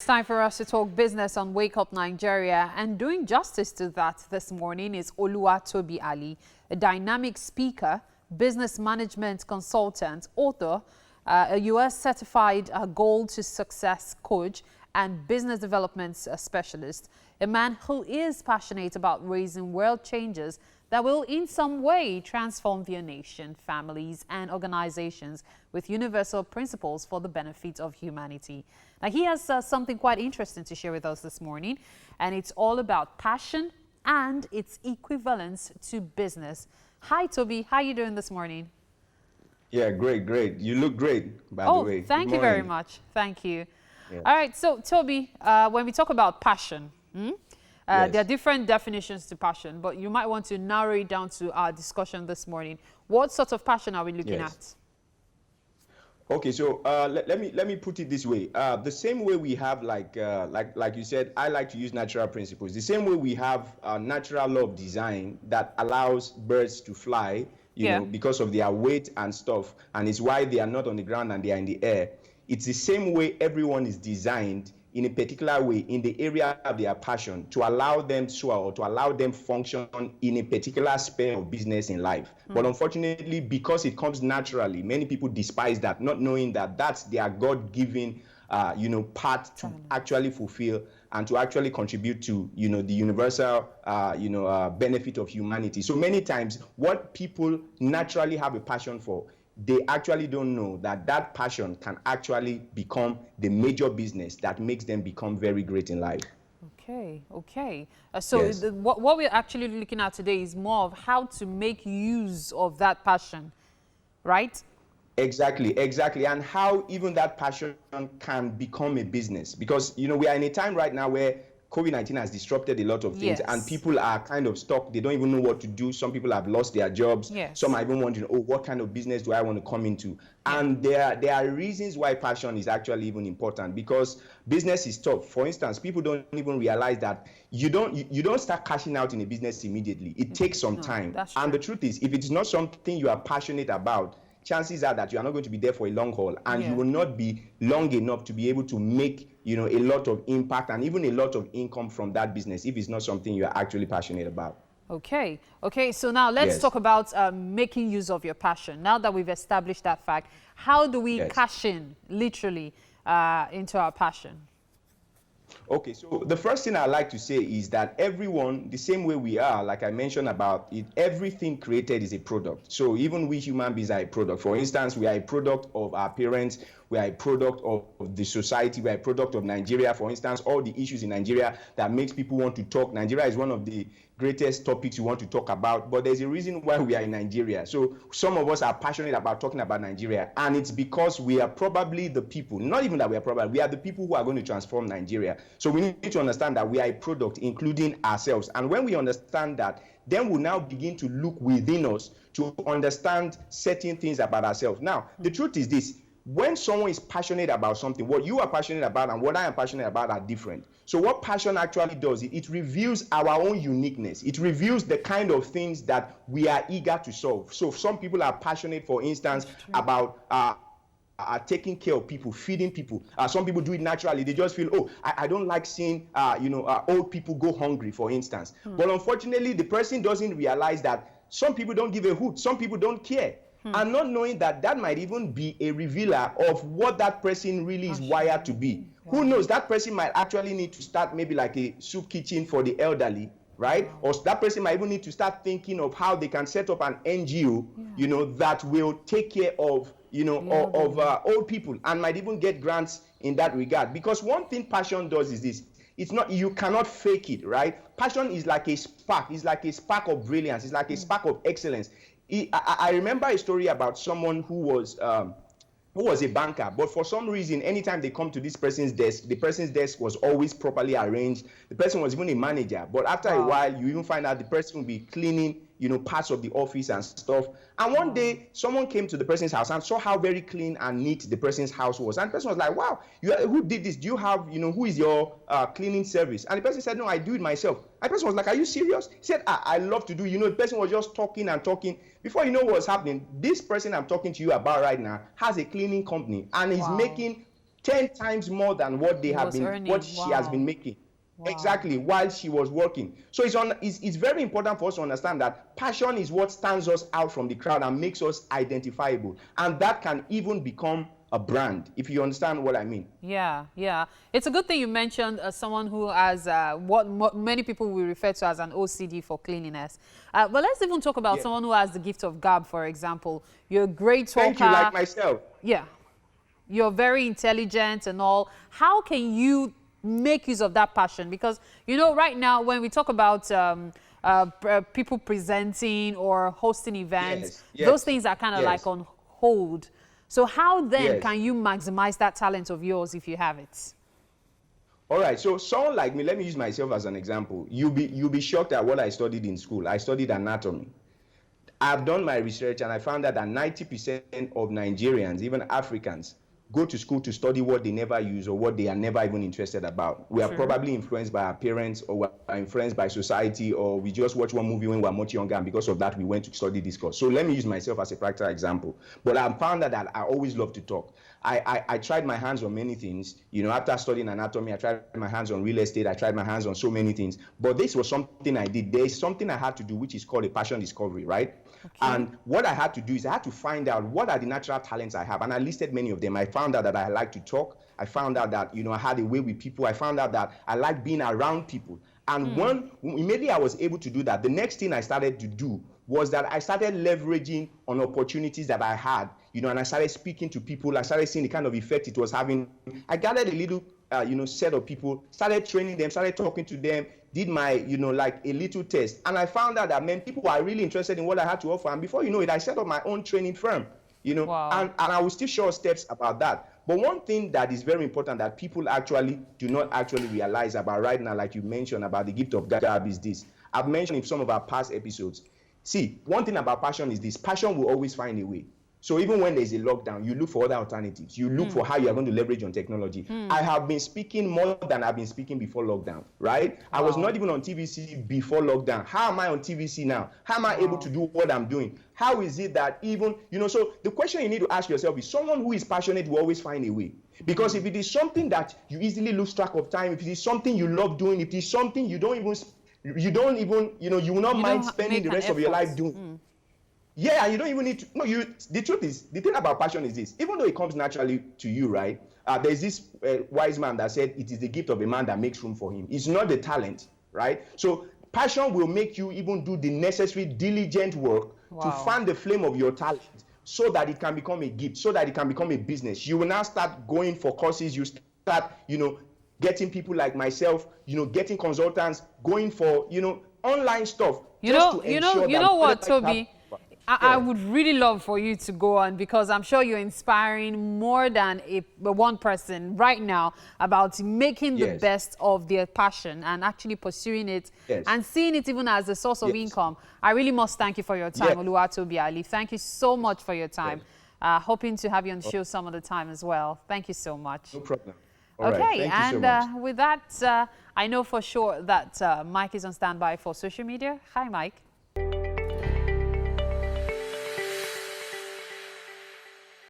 It's time for us to talk business on Wake Up Nigeria, and doing justice to that this morning is In-Tobi Alli, a dynamic speaker, business management consultant, author, a US certified goal to success coach and business development specialist, a man who is passionate about raising world changes that will in some way transform their nation, families and organizations with universal principles for the benefit of humanity. Now, he has something quite interesting to share with us this morning, and it's all about passion and its equivalence to business. Hi, Toby. How are you doing this morning? Yeah, great. You look great, by the way. Thank you very much. Thank you. Yeah. All right, so Toby, when we talk about passion, Yes. there are different definitions to passion, but you might want to narrow it down to our discussion this morning. What sort of passion are we looking at? Okay, so let me put it this way. The same way we have, like you said, I like to use natural principles. The same way we have a natural law of design that allows birds to fly, you know, because of their weight and stuff, and it's why they are not on the ground and they are in the air. It's the same way everyone is designed in a particular way in the area of their passion to allow them soar or to allow them function in a particular sphere of business in life. But unfortunately, because it comes naturally, many people despise that, not knowing that that's their God-given part to actually fulfill and to actually contribute to, the universal, benefit of humanity. So many times what people naturally have a passion for, they actually don't know that that passion can actually become the major business that makes them become very great in life. Okay. What we're actually looking at today is more of how to make use of that passion, right? Exactly. And how even that passion can become a business. Because, we are in a time right now where COVID-19 has disrupted a lot of things, and people are kind of stuck. They don't even know what to do. Some people have lost their jobs. Some are even wondering, what kind of business do I want to come into? And there are reasons why passion is actually even important, because business is tough. For instance, people don't even realize that you don't start cashing out in a business immediately. It takes some time. And the truth is, if it's not something you are passionate about, chances are that you are not going to be there for a long haul, and you will not be long enough to be able to make a lot of impact and even a lot of income from that business if it's not something you are actually passionate about. Okay, so now let's talk about making use of your passion. Now that we've established that fact, how do we cash in literally into our passion? Okay, so the first thing I like to say is that everyone, the same way we are, like I mentioned about it, everything created is a product. So even we human beings are a product. For instance, we are a product of our parents, we are a product of the society, we are a product of Nigeria. For instance, all the issues in Nigeria that makes people want to talk. Nigeria is one of the greatest topics you want to talk about, but there's a reason why we are in Nigeria. So some of us are passionate about talking about Nigeria, and it's because we are probably the people, not even that we are the people who are going to transform Nigeria. So we need to understand that we are a product, including ourselves. And when we understand that, then we'll now begin to look within us to understand certain things about ourselves. Now, the truth is this: when someone is passionate about something, what you are passionate about and what I am passionate about are different. So what passion actually does, it reveals our own uniqueness. It reveals the kind of things that we are eager to solve. So some people are passionate, for instance, about taking care of people, feeding people. Some people do it naturally. They just feel, I don't like seeing old people go hungry, for instance. But unfortunately, the person doesn't realize that some people don't give a hoot. Some people don't care. And not knowing that that might even be a revealer of what that person really is wired to be. Who knows, that person might actually need to start maybe like a soup kitchen for the elderly, right? Or that person might even need to start thinking of how they can set up an NGO, that will take care of, old people, and might even get grants in that regard. Because one thing passion does is this: you cannot fake it, right? Passion is like a spark. It's like a spark of brilliance. It's like a spark of excellence. I remember a story about someone who was a banker, but for some reason, anytime they come to this person's desk, the person's desk was always properly arranged. The person was even a manager, but after a while, you even find out the person will be cleaning, parts of the office and stuff. And one day, someone came to the person's house and saw how very clean and neat the person's house was. And the person was like, wow, who did this? Do you have, who is your cleaning service? And the person said, no, I do it myself. And the person was like, are you serious? He said, I love to do. The person was just talking and talking. Before you know what's happening, this person I'm talking to you about right now has a cleaning company and is making 10 times more than what they have been, earning. what she has been making. Wow. Exactly, while she was working. So it's very important for us to understand that passion is what stands us out from the crowd and makes us identifiable. And that can even become a brand, if you understand what I mean. Yeah, yeah. It's a good thing you mentioned someone who has what many people will refer to as an OCD for cleanliness. But let's even talk about someone who has the gift of gab, for example. You're a great talker. Thank you, like myself. Yeah. You're very intelligent and all. How can you make use of that passion? Because, you know, right now when we talk about people presenting or hosting events, those things are kind of like on hold. So how then can you maximize that talent of yours if you have it? All right, so someone like me, let me use myself as an example. You'll be shocked at what I studied in school. I studied anatomy. I've done my research and I found out that 90% of Nigerians, even Africans, go to school to study what they never use or what they are never even interested about. We are probably influenced by our parents, or we are influenced by society, or we just watch one movie when we were much younger and because of that we went to study this course. So let me use myself as a practical example. But I found out that I always love to talk. I tried my hands on many things. You know, after studying anatomy, I tried my hands on real estate. I tried my hands on so many things. But this was something I did. There is something I had to do, which is called a passion discovery, right? Okay. And what I had to do is I had to find out what are the natural talents I have. And I listed many of them. I found out that I like to talk. I found out that, you know, I had a way with people. I found out that I like being around people. And when immediately I was able to do that, the next thing I started to do was that I started leveraging on opportunities that I had, you know, and I started speaking to people. I started seeing the kind of effect it was having. I gathered a little, you know, set of people, started training them, started talking to them, did my, you know, like a little test. And I found out that, man, people were really interested in what I had to offer. And before you know it, I set up my own training firm, you know, and I will still show steps about that. But one thing that is very important that people actually do not actually realize about right now, like you mentioned about the gift of gab, is this. I've mentioned in some of our past episodes. See, one thing about passion is this. Passion will always find a way. So even when there's a lockdown, you look for other alternatives. You look for how you are going to leverage on technology. I have been speaking more than I've been speaking before lockdown, right? I was not even on TVC before lockdown. How am I on TVC now? How am I able to do what I'm doing? How is it that even, you know, so the question you need to ask yourself is someone who is passionate will always find a way. Because if it is something that you easily lose track of time, if it is something you love doing, if it is something you don't even, you know, you will not mind spending the rest of your life doing. Yeah, you don't even need to. No, the truth is, the thing about passion is this. Even though it comes naturally to you, right? There's this wise man that said it is the gift of a man that makes room for him. It's not the talent, right? So passion will make you even do the necessary diligent work to fan the flame of your talent so that it can become a gift, so that it can become a business. You will now start going for courses. You start, you know, getting people like myself, you know, getting consultants, going for, you know, online stuff. You know what, Toby? I would really love for you to go on because I'm sure you're inspiring more than one person right now about making the best of their passion and actually pursuing it and seeing it even as a source of income. I really must thank you for your time, Oluwatobi Alli. Thank you so much for your time. Hoping to have you on the show some of the time as well. Thank you so much. No problem. All right. And with that, I know for sure that Mike is on standby for social media. Hi, Mike.